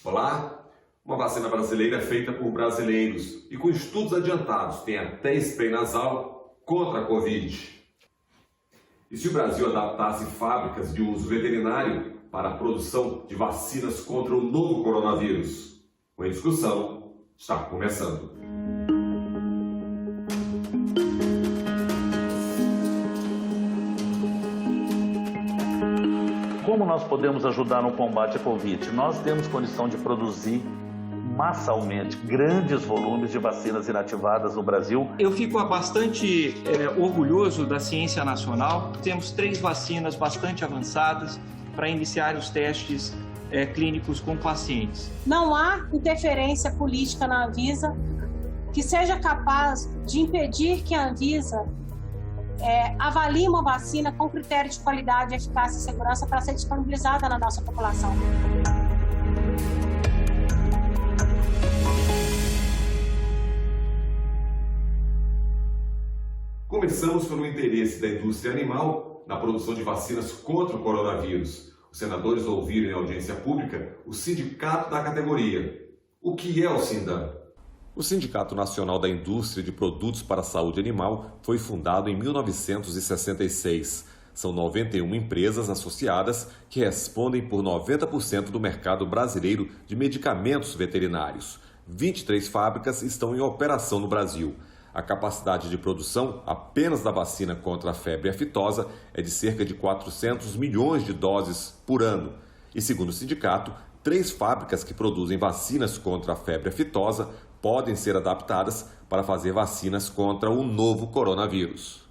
Olá! Uma vacina brasileira é feita por brasileiros e com estudos adiantados tem até spray nasal contra a Covid. E se o Brasil adaptasse fábricas de uso veterinário para a produção de vacinas contra o novo coronavírus? A discussão está começando. Como nós podemos ajudar no combate à Covid? Nós temos condição de produzir massalmente grandes volumes de vacinas inativadas no Brasil. Eu fico bastante orgulhoso da ciência nacional. Temos 3 vacinas bastante avançadas para iniciar os testes clínicos com pacientes. Não há interferência política na Anvisa que seja capaz de impedir que a Anvisa avalie uma vacina com critério de qualidade, eficácia e segurança para ser disponibilizada na nossa população. Começamos pelo interesse da indústria animal na produção de vacinas contra o coronavírus. Os senadores ouviram em audiência pública o sindicato da categoria. O que é o Sindan? O Sindicato Nacional da Indústria de Produtos para a Saúde Animal foi fundado em 1966. São 91 empresas associadas que respondem por 90% do mercado brasileiro de medicamentos veterinários. 23 fábricas estão em operação no Brasil. A capacidade de produção apenas da vacina contra a febre aftosa é de cerca de 400 milhões de doses por ano. E segundo o sindicato, 3 fábricas que produzem vacinas contra a febre aftosa podem ser adaptadas para fazer vacinas contra o novo coronavírus.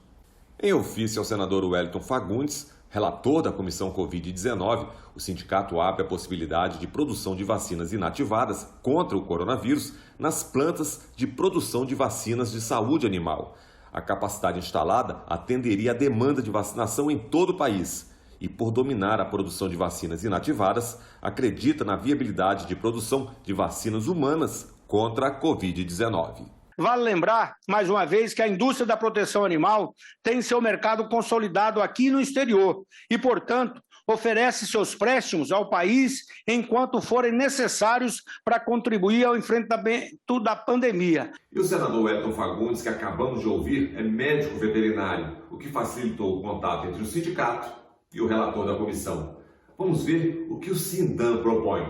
Em ofício ao senador Wellington Fagundes, relator da Comissão Covid-19, o sindicato abre a possibilidade de produção de vacinas inativadas contra o coronavírus nas plantas de produção de vacinas de saúde animal. A capacidade instalada atenderia à demanda de vacinação em todo o país e, por dominar a produção de vacinas inativadas, acredita na viabilidade de produção de vacinas humanas contra a Covid-19. Vale lembrar, mais uma vez, que a indústria da proteção animal tem seu mercado consolidado aqui no exterior e, portanto, oferece seus préstimos ao país enquanto forem necessários para contribuir ao enfrentamento da pandemia. E o senador Wellington Fagundes, que acabamos de ouvir, é médico veterinário, o que facilitou o contato entre o sindicato e o relator da comissão. Vamos ver o que o Sindan propõe.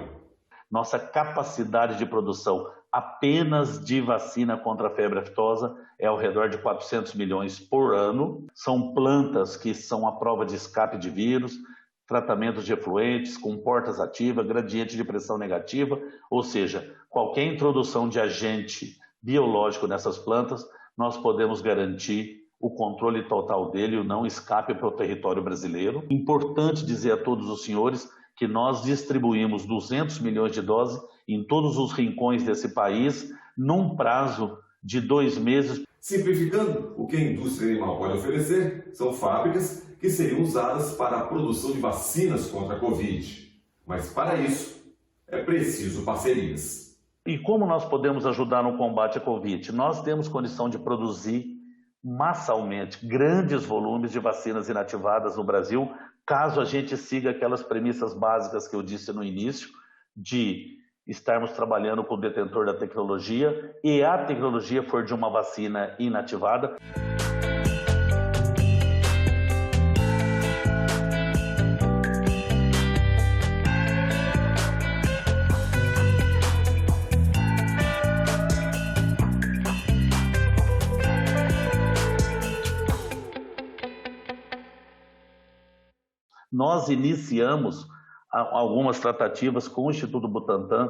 Nossa capacidade de produção apenas de vacina contra a febre aftosa é ao redor de 400 milhões por ano. São plantas que são a prova de escape de vírus, tratamentos de efluentes com portas ativas, gradiente de pressão negativa, ou seja, qualquer introdução de agente biológico nessas plantas, nós podemos garantir o controle total dele e o não escape para o território brasileiro. Importante dizer a todos os senhores que nós distribuímos 200 milhões de doses em todos os rincões desse país, num prazo de 2 meses. Simplificando, o que a indústria animal pode oferecer são fábricas que seriam usadas para a produção de vacinas contra a Covid. Mas para isso, é preciso parcerias. E como nós podemos ajudar no combate à Covid? Nós temos condição de produzir massalmente grandes volumes de vacinas inativadas no Brasil, caso a gente siga aquelas premissas básicas que eu disse no início, de estarmos trabalhando com o detentor da tecnologia e a tecnologia for de uma vacina inativada. Nós iniciamos algumas tratativas com o Instituto Butantan,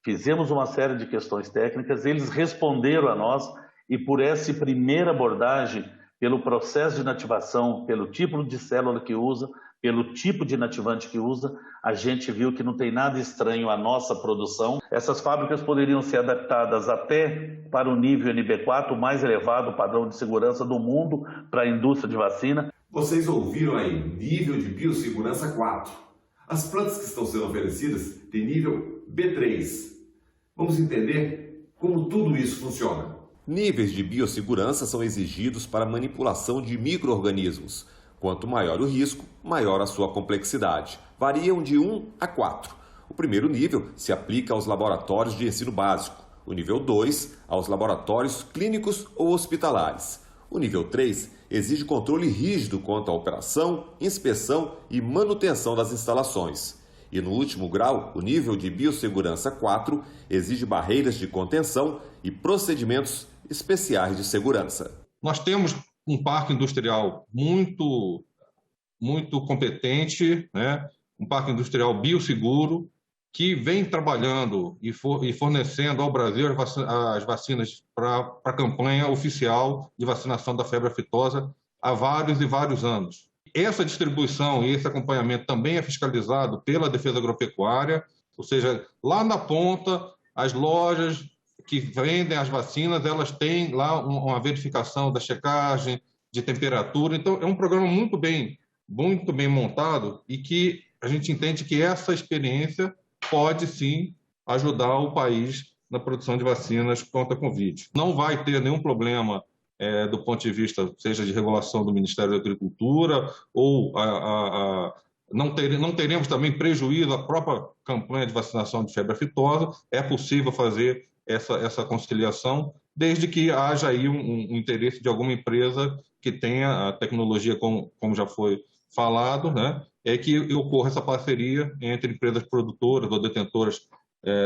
fizemos uma série de questões técnicas, eles responderam a nós e por essa primeira abordagem, pelo processo de inativação, pelo tipo de célula que usa, pelo tipo de inativante que usa, a gente viu que não tem nada estranho à nossa produção. Essas fábricas poderiam ser adaptadas até para o nível NB4, o mais elevado padrão de segurança do mundo para a indústria de vacina. Vocês ouviram aí, nível de biossegurança 4. As plantas que estão sendo oferecidas têm nível B3. Vamos entender como tudo isso funciona. Níveis de biossegurança são exigidos para manipulação de micro-organismos. Quanto maior o risco, maior a sua complexidade. Variam de 1 a 4. O primeiro nível se aplica aos laboratórios de ensino básico. O nível 2, aos laboratórios clínicos ou hospitalares. O nível 3 exige controle rígido quanto à operação, inspeção e manutenção das instalações. E no último grau, o nível de biossegurança 4 exige barreiras de contenção e procedimentos especiais de segurança. Nós temos um parque industrial muito competente, né? Um parque industrial bioseguro, que vem trabalhando e fornecendo ao Brasil as vacinas para a campanha oficial de vacinação da febre aftosa há vários e vários anos. Essa distribuição e esse acompanhamento também é fiscalizado pela Defesa Agropecuária, ou seja, lá na ponta, as lojas que vendem as vacinas, elas têm lá uma verificação da checagem, de temperatura. Então, é um programa muito bem montado e que a gente entende que essa experiência pode, sim, ajudar o país na produção de vacinas contra a Covid. Não vai ter nenhum problema do ponto de vista, seja de regulação do Ministério da Agricultura, ou não teremos também prejuízo à própria campanha de vacinação de febre aftosa. É possível fazer essa conciliação, desde que haja aí um interesse de alguma empresa que tenha a tecnologia, como já foi falado, né? É que ocorra essa parceria entre empresas produtoras ou detentoras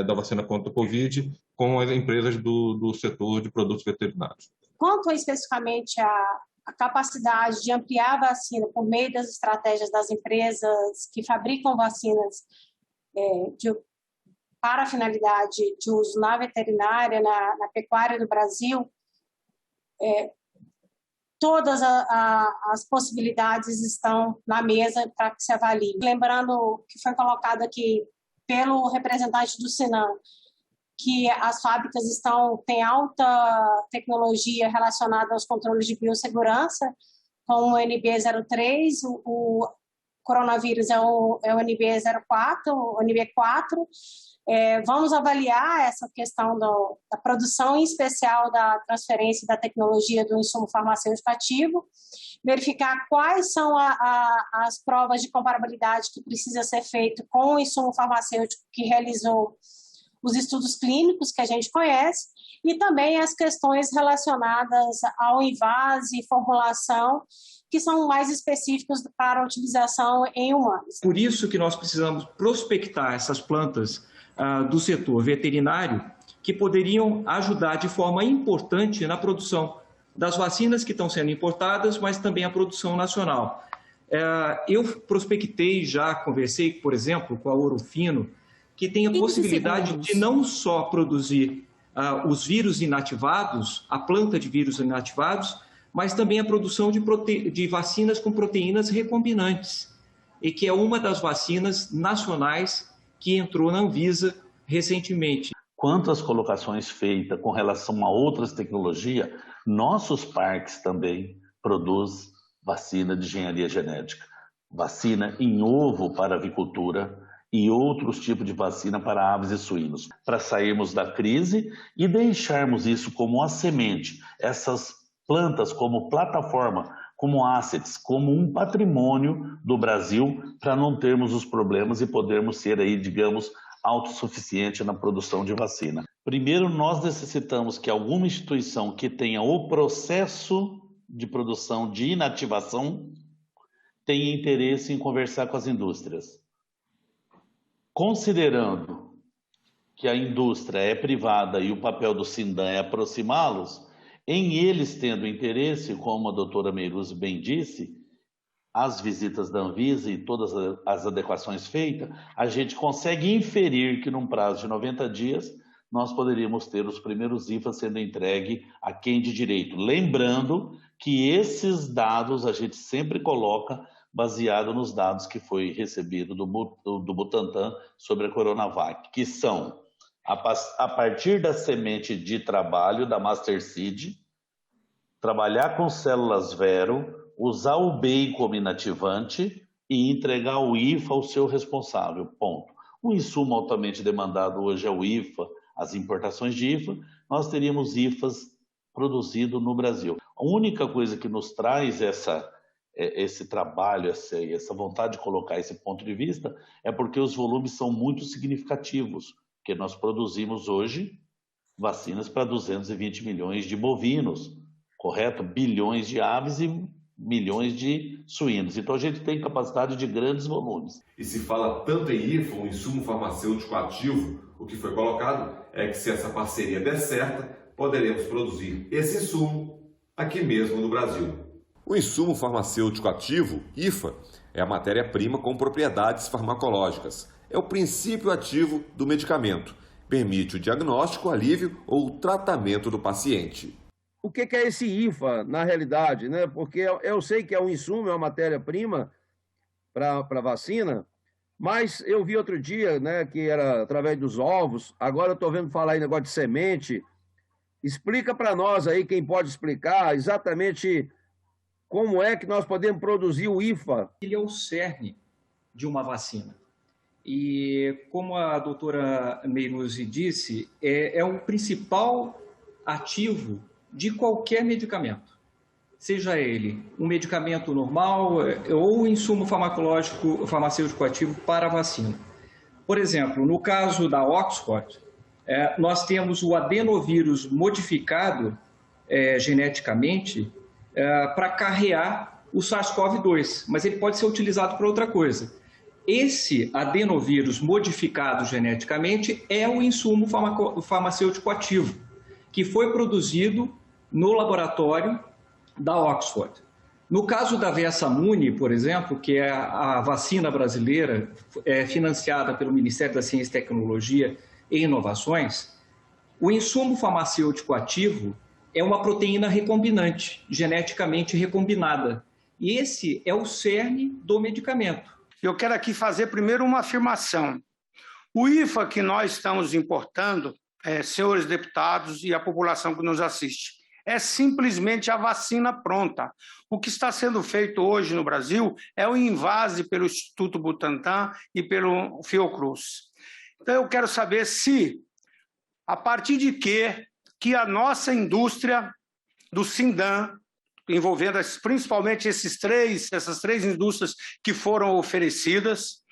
da vacina contra a Covid com as empresas do setor de produtos veterinários. Quanto especificamente a capacidade de ampliar a vacina por meio das estratégias das empresas que fabricam vacinas para a finalidade de uso na veterinária, na pecuária do Brasil, todas as possibilidades estão na mesa para que se avalie. Lembrando que foi colocado aqui pelo representante do Sinan, que as fábricas têm alta tecnologia relacionada aos controles de biossegurança, como o NB03, o coronavírus é o NB04, o NB4. Vamos avaliar essa questão da produção, em especial da transferência da tecnologia do insumo farmacêutico ativo, verificar quais são as provas de comparabilidade que precisa ser feito com o insumo farmacêutico que realizou os estudos clínicos que a gente conhece, e também as questões relacionadas ao invase e formulação, que são mais específicos para a utilização em humanos. Por isso que nós precisamos prospectar essas plantas do setor veterinário, que poderiam ajudar de forma importante na produção das vacinas que estão sendo importadas, mas também a produção nacional. Eu prospectei, já conversei, por exemplo, com a Ouro Fino, que tem a possibilidade de não só produzir os vírus inativados, a planta de vírus inativados, mas também a produção de vacinas com proteínas recombinantes, e que é uma das vacinas nacionais que entrou na Anvisa recentemente. Quanto às colocações feitas com relação a outras tecnologias, nossos parques também produzem vacina de engenharia genética, vacina em ovo para avicultura e outros tipos de vacina para aves e suínos, para sairmos da crise e deixarmos isso como uma semente, essas plantas como plataforma, como assets, como um patrimônio do Brasil, para não termos os problemas e podermos ser aí, digamos, autossuficiente na produção de vacina. Primeiro, nós necessitamos que alguma instituição que tenha o processo de produção de inativação tenha interesse em conversar com as indústrias. Considerando que a indústria é privada e o papel do Sindan é aproximá-los, em eles tendo interesse, como a doutora Meiruzi bem disse, as visitas da Anvisa e todas as adequações feitas, a gente consegue inferir que num prazo de 90 dias nós poderíamos ter os primeiros IFAs sendo entregues a quem de direito. Lembrando que esses dados a gente sempre coloca baseado nos dados que foi recebido do Butantan sobre a Coronavac, que são a partir da semente de trabalho da Master Seed, trabalhar com células Vero, usar o BEI como inativante e entregar o IFA ao seu responsável, ponto. O insumo altamente demandado hoje é o IFA, as importações de IFA, nós teríamos IFAs produzidos no Brasil. A única coisa que nos traz esse trabalho, essa vontade de colocar esse ponto de vista, é porque os volumes são muito significativos, porque nós produzimos hoje vacinas para 220 milhões de bovinos, correto? Bilhões de aves e milhões de suínos. Então a gente tem capacidade de grandes volumes. E se fala tanto em IFA, um insumo farmacêutico ativo, o que foi colocado é que se essa parceria der certa, poderemos produzir esse insumo aqui mesmo no Brasil. O insumo farmacêutico ativo, IFA, é a matéria-prima com propriedades farmacológicas. É o princípio ativo do medicamento. Permite o diagnóstico, alívio ou o tratamento do paciente. O que é esse IFA, na realidade, né? Porque eu sei que é um insumo, é uma matéria-prima para vacina, mas eu vi outro dia, né, que era através dos ovos, agora eu estou vendo falar em negócio de semente. Explica para nós aí, quem pode explicar exatamente como é que nós podemos produzir o IFA. Ele é o cerne de uma vacina. E como a doutora Meiruzi disse, é o principal ativo de qualquer medicamento, seja ele um medicamento normal ou insumo farmacêutico ativo para a vacina. Por exemplo, no caso da Oxford, nós temos o adenovírus modificado geneticamente para carrear o SARS-CoV-2, mas ele pode ser utilizado para outra coisa. Esse adenovírus modificado geneticamente é o insumo farmacêutico ativo, que foi produzido no laboratório da Oxford. No caso da Versamune, por exemplo, que é a vacina brasileira financiada pelo Ministério da Ciência e Tecnologia e Inovações, o insumo farmacêutico ativo é uma proteína recombinante, geneticamente recombinada. E esse é o cerne do medicamento. Eu quero aqui fazer primeiro uma afirmação. O IFA que nós estamos importando, senhores deputados e a população que nos assiste, é simplesmente a vacina pronta. O que está sendo feito hoje no Brasil é o invase pelo Instituto Butantan e pelo Fiocruz. Então eu quero saber se, a partir de que a nossa indústria do Sindan, envolvendo principalmente essas três indústrias que foram oferecidas,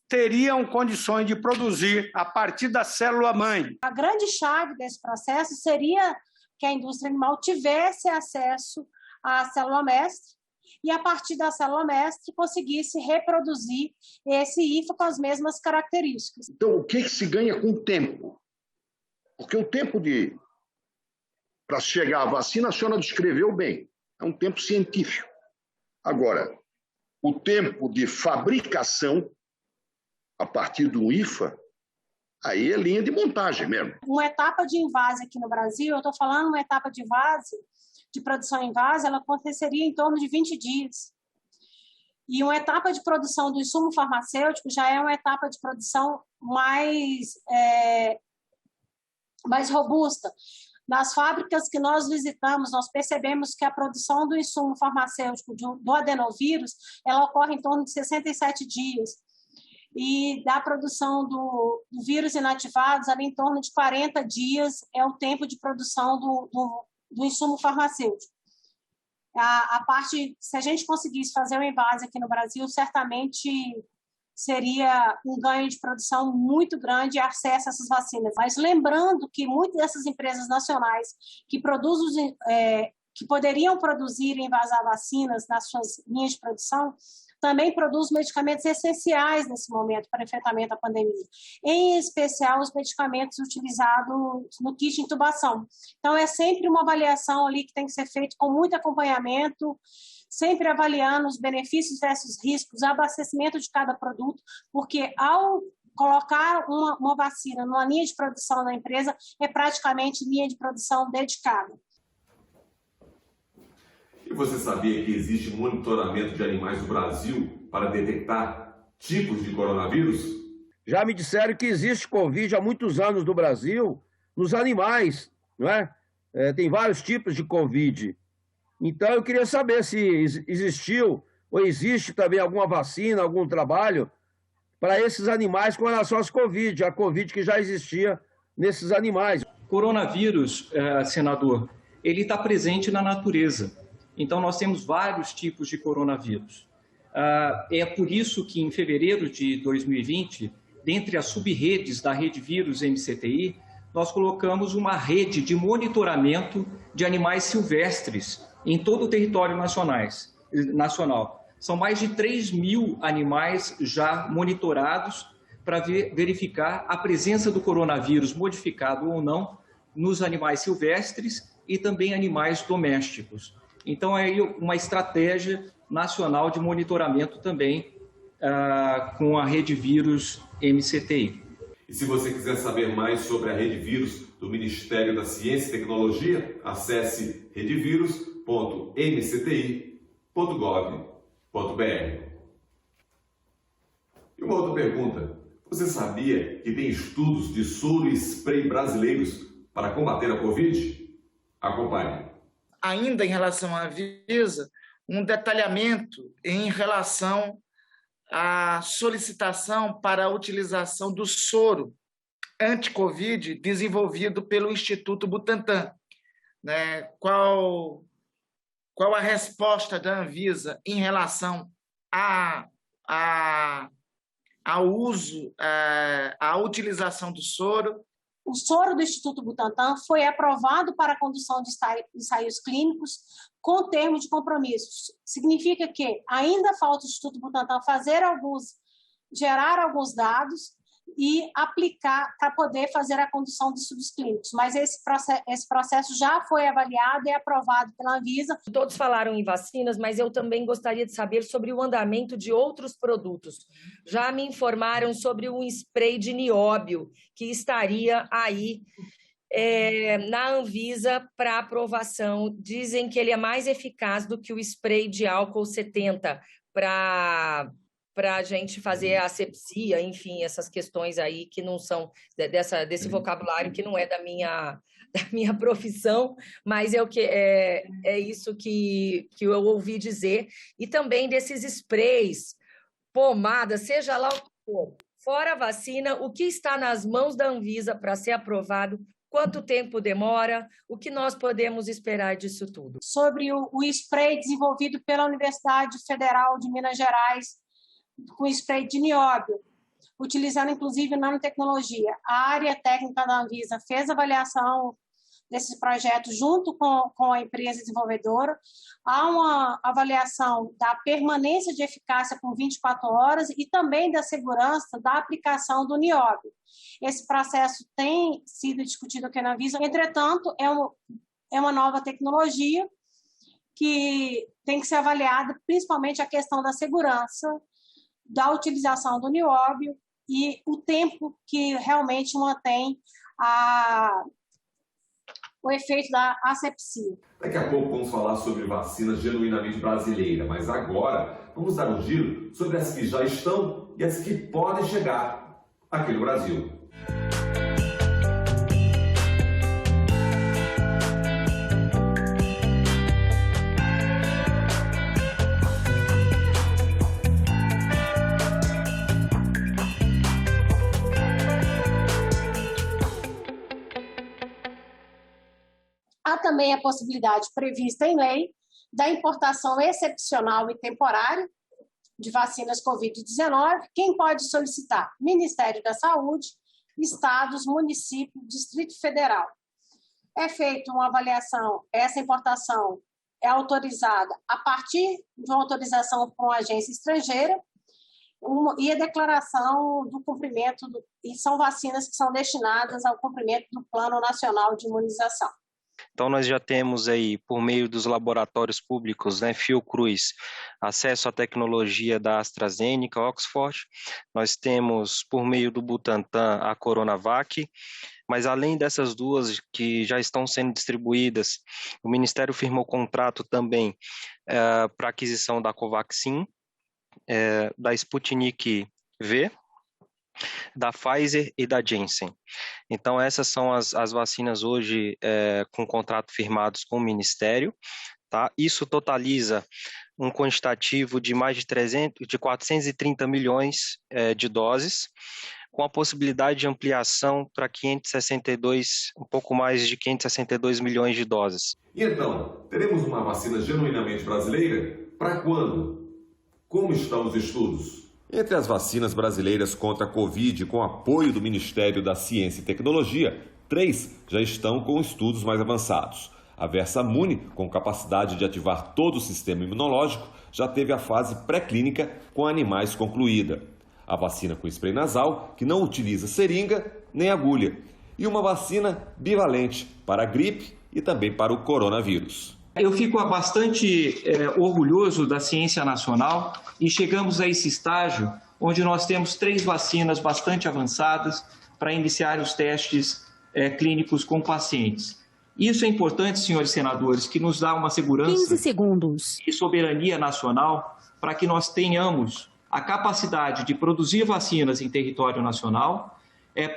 teriam condições de produzir a partir da célula-mãe. A grande chave desse processo seria que a indústria animal tivesse acesso à célula-mestre e, a partir da célula-mestre, conseguisse reproduzir esse IFA com as mesmas características. Então, o que se ganha com o tempo? Porque o tempo para chegar à vacina, a senhora descreveu bem. É um tempo científico. Agora, o tempo de fabricação, a partir do IFA, aí é linha de montagem mesmo. Uma etapa de invase aqui no Brasil, eu estou falando uma etapa de invase, de produção em vase, ela aconteceria em torno de 20 dias. E uma etapa de produção do insumo farmacêutico já é uma etapa de produção mais robusta. Nas fábricas que nós visitamos, nós percebemos que a produção do insumo farmacêutico do adenovírus, ela ocorre em torno de 67 dias. E da produção do vírus inativados, ali em torno de 40 dias é o tempo de produção do insumo farmacêutico. A parte, se a gente conseguisse fazer o invase aqui no Brasil, certamente seria um ganho de produção muito grande e acesso a essas vacinas. Mas lembrando que muitas dessas empresas nacionais que produzem, que poderiam produzir e envasar vacinas nas suas linhas de produção, também produzem medicamentos essenciais nesse momento para enfrentamento à pandemia, em especial os medicamentos utilizados no kit de intubação. Então, é sempre uma avaliação ali que tem que ser feita com muito acompanhamento, sempre avaliando os benefícios versus riscos, o abastecimento de cada produto, porque ao colocar uma vacina numa linha de produção da empresa, é praticamente linha de produção dedicada. E você sabia que existe monitoramento de animais no Brasil para detectar tipos de coronavírus? Já me disseram que existe Covid há muitos anos no Brasil, nos animais, não é? Tem vários tipos de Covid. Então, eu queria saber se existiu ou existe também alguma vacina, algum trabalho para esses animais com relação às Covid, a Covid que já existia nesses animais. Coronavírus, senador, ele está presente na natureza. Então, nós temos vários tipos de coronavírus. É por isso que, em fevereiro de 2020, dentre as sub-redes da rede vírus MCTI, nós colocamos uma rede de monitoramento de animais silvestres em todo o território nacional. São mais de 3.000 animais já monitorados para verificar a presença do coronavírus modificado ou não nos animais silvestres e também animais domésticos. Então, é uma estratégia nacional de monitoramento também com a rede vírus MCTI. E se você quiser saber mais sobre a rede vírus do Ministério da Ciência e Tecnologia, acesse redevírus.mcti.gov.br. E uma outra pergunta: você sabia que tem estudos de soro e spray brasileiros para combater a Covid? Acompanhe. Ainda em relação à Anvisa, um detalhamento em relação à solicitação para a utilização do soro anti-Covid desenvolvido pelo Instituto Butantan. Né? Qual a resposta da Anvisa em relação ao uso, à utilização do soro? O soro do Instituto Butantan foi aprovado para a condução de ensaios clínicos com termo de compromissos. Significa que ainda falta o Instituto Butantan gerar alguns dados e aplicar para poder fazer a condução de estudos clínicos. Mas esse processo já foi avaliado e aprovado pela Anvisa. Todos falaram em vacinas, mas eu também gostaria de saber sobre o andamento de outros produtos. Já me informaram sobre um spray de nióbio que estaria aí na Anvisa para aprovação. Dizem que ele é mais eficaz do que o spray de álcool 70 para a gente fazer a asepsia, enfim, essas questões aí que não são desse vocabulário que não é da minha profissão, mas é isso que eu ouvi dizer. E também desses sprays, pomada, seja lá o que for, fora a vacina, o que está nas mãos da Anvisa para ser aprovado, quanto tempo demora, o que nós podemos esperar disso tudo? Sobre o spray desenvolvido pela Universidade Federal de Minas Gerais, com spray de nióbio, utilizando inclusive nanotecnologia. A área técnica da Anvisa fez avaliação desse projeto junto com a empresa desenvolvedora. Há uma avaliação da permanência de eficácia por 24 horas e também da segurança da aplicação do nióbio. Esse processo tem sido discutido aqui na Anvisa, entretanto, é uma nova tecnologia que tem que ser avaliada, principalmente a questão da segurança, da utilização do nióbio e o tempo que realmente mantém o efeito da asepsia. Daqui a pouco vamos falar sobre vacina genuinamente brasileira, mas agora vamos dar um giro sobre as que já estão e as que podem chegar aqui no Brasil. Há também a possibilidade prevista em lei da importação excepcional e temporária de vacinas Covid-19. Quem pode solicitar? Ministério da Saúde, estados, município, Distrito Federal. É feita uma avaliação, essa importação é autorizada a partir de uma autorização por uma agência estrangeira e a declaração do cumprimento, e são vacinas que são destinadas ao cumprimento do Plano Nacional de Imunização. Então, nós já temos aí, por meio dos laboratórios públicos, né, Fiocruz, acesso à tecnologia da AstraZeneca, Oxford. Nós temos, por meio do Butantan, a Coronavac. Mas, além dessas duas que já estão sendo distribuídas, o Ministério firmou contrato também para aquisição da Covaxin, da Sputnik V, da Pfizer e da Janssen. Então, essas são as vacinas hoje com contrato firmados com o Ministério. Tá? Isso totaliza um quantitativo de mais de 430 milhões de doses, com a possibilidade de ampliação para 562, um pouco mais de 562 milhões de doses. E então, teremos uma vacina genuinamente brasileira? Para quando? Como estão os estudos? Entre as vacinas brasileiras contra a Covid, com apoio do Ministério da Ciência e Tecnologia, 3 já estão com estudos mais avançados. A Versamune, com capacidade de ativar todo o sistema imunológico, já teve a fase pré-clínica com animais concluída. A vacina com spray nasal, que não utiliza seringa nem agulha. E uma vacina bivalente para a gripe e também para o coronavírus. Eu fico bastante orgulhoso da ciência nacional e chegamos a esse estágio onde nós temos 3 vacinas bastante avançadas para iniciar os testes clínicos com pacientes. Isso é importante, senhores senadores, que nos dá uma segurança 15 segundos. E soberania nacional para que nós tenhamos a capacidade de produzir vacinas em território nacional,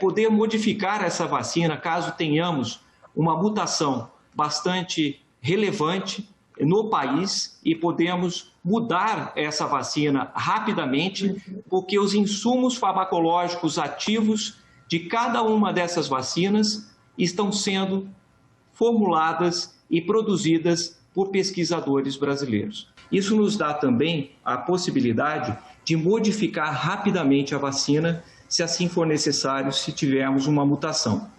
poder modificar essa vacina caso tenhamos uma mutação bastante relevante no país e podemos mudar essa vacina rapidamente, porque os insumos farmacológicos ativos de cada uma dessas vacinas estão sendo formuladas e produzidas por pesquisadores brasileiros. Isso nos dá também a possibilidade de modificar rapidamente a vacina, se assim for necessário, se tivermos uma mutação.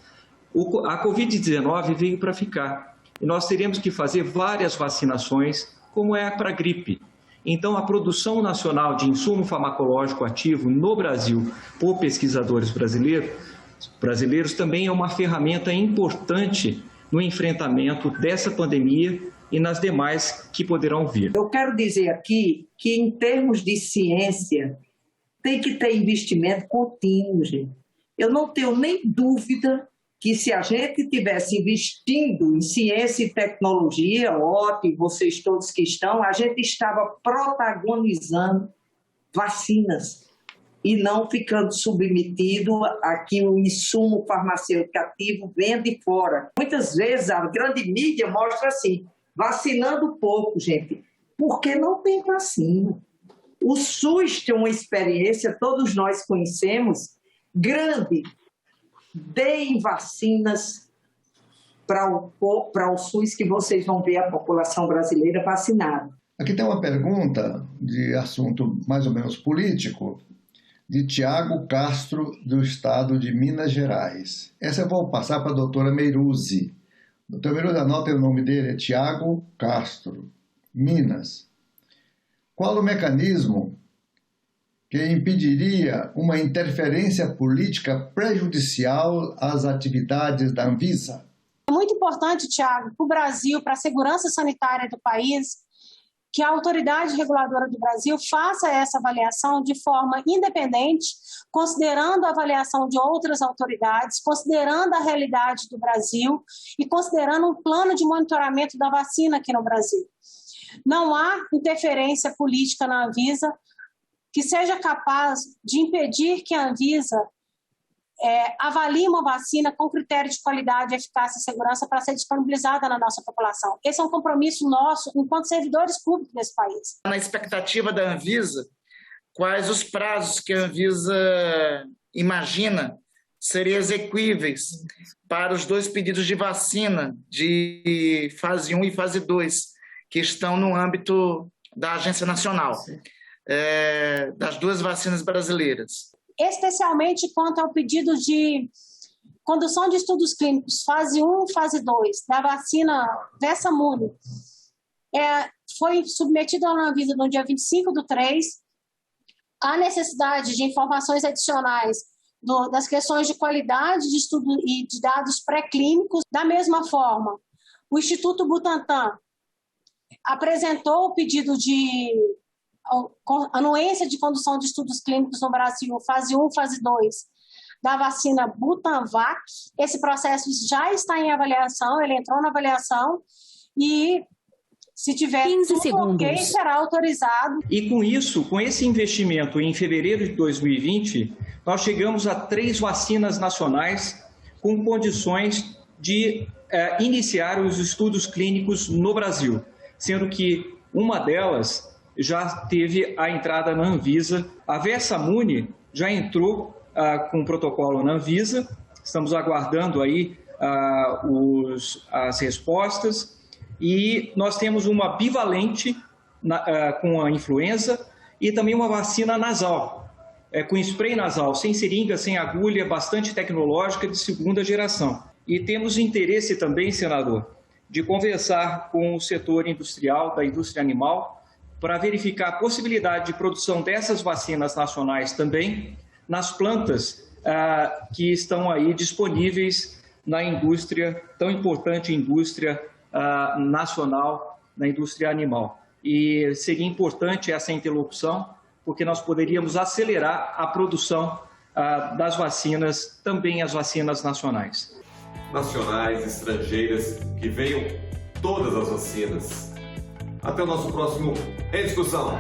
A Covid-19 veio para ficar e nós teremos que fazer várias vacinações, como é para a gripe. Então, a produção nacional de insumo farmacológico ativo no Brasil por pesquisadores brasileiros também é uma ferramenta importante no enfrentamento dessa pandemia e nas demais que poderão vir. Eu quero dizer aqui que, em termos de ciência, tem que ter investimento contínuo, gente. Eu não tenho nem dúvida que se a gente estivesse investindo em ciência e tecnologia, ótimo, vocês todos que estão, a gente estava protagonizando vacinas e não ficando submetido a que o insumo farmacêutico ativo venha de fora. Muitas vezes a grande mídia mostra assim, vacinando pouco, gente, porque não tem vacina. O SUS tem uma experiência, todos nós conhecemos, grande. Deem vacinas para o SUS que vocês vão ver a população brasileira vacinada. Aqui tem uma pergunta de assunto mais ou menos político, de Tiago Castro, do estado de Minas Gerais. Essa eu vou passar para a doutora Meiruzzi. Doutora Meiruzzi, anota o nome dele, é Tiago Castro, Minas. Qual o mecanismo que impediria uma interferência política prejudicial às atividades da Anvisa? É muito importante, Tiago, para o Brasil, para a segurança sanitária do país, que a autoridade reguladora do Brasil faça essa avaliação de forma independente, considerando a avaliação de outras autoridades, considerando a realidade do Brasil e considerando um plano de monitoramento da vacina aqui no Brasil. Não há interferência política na Anvisa que seja capaz de impedir que a Anvisa avalie uma vacina com critério de qualidade, eficácia e segurança para ser disponibilizada na nossa população. Esse é um compromisso nosso enquanto servidores públicos desse país. Na expectativa da Anvisa, quais os prazos que a Anvisa imagina seriam exequíveis para os 2 pedidos de vacina de fase 1 e fase 2, que estão no âmbito da Agência Nacional, das 2 vacinas brasileiras? Especialmente quanto ao pedido de condução de estudos clínicos fase 1 e fase 2 da vacina Versamune, foi submetido à Anvisa no dia 25/3. A necessidade de informações adicionais das questões de qualidade de estudo e de dados pré-clínicos. Da mesma forma, o Instituto Butantan apresentou o pedido de anuência de condução de estudos clínicos no Brasil, fase 1, fase 2, da vacina Butanvac. Esse processo já está em avaliação, ele entrou na avaliação e, se tiver 15 segundos, ok, será autorizado. E com isso, com esse investimento em fevereiro de 2020, nós chegamos a 3 vacinas nacionais com condições de iniciar os estudos clínicos no Brasil, sendo que uma delas já teve a entrada na Anvisa. A Versamune já entrou com o protocolo na Anvisa, estamos aguardando aí as respostas, e nós temos uma bivalente com a influenza e também uma vacina nasal, com spray nasal, sem seringa, sem agulha, bastante tecnológica, de segunda geração. E temos interesse também, senador, de conversar com o setor industrial, da indústria animal, para verificar a possibilidade de produção dessas vacinas nacionais também nas plantas que estão aí disponíveis na indústria, tão importante indústria nacional, na indústria animal. E seria importante essa interlocução, porque nós poderíamos acelerar a produção das vacinas, também as vacinas nacionais. Nacionais, estrangeiras, que venham todas as vacinas. Até o nosso próximo Em Discussão.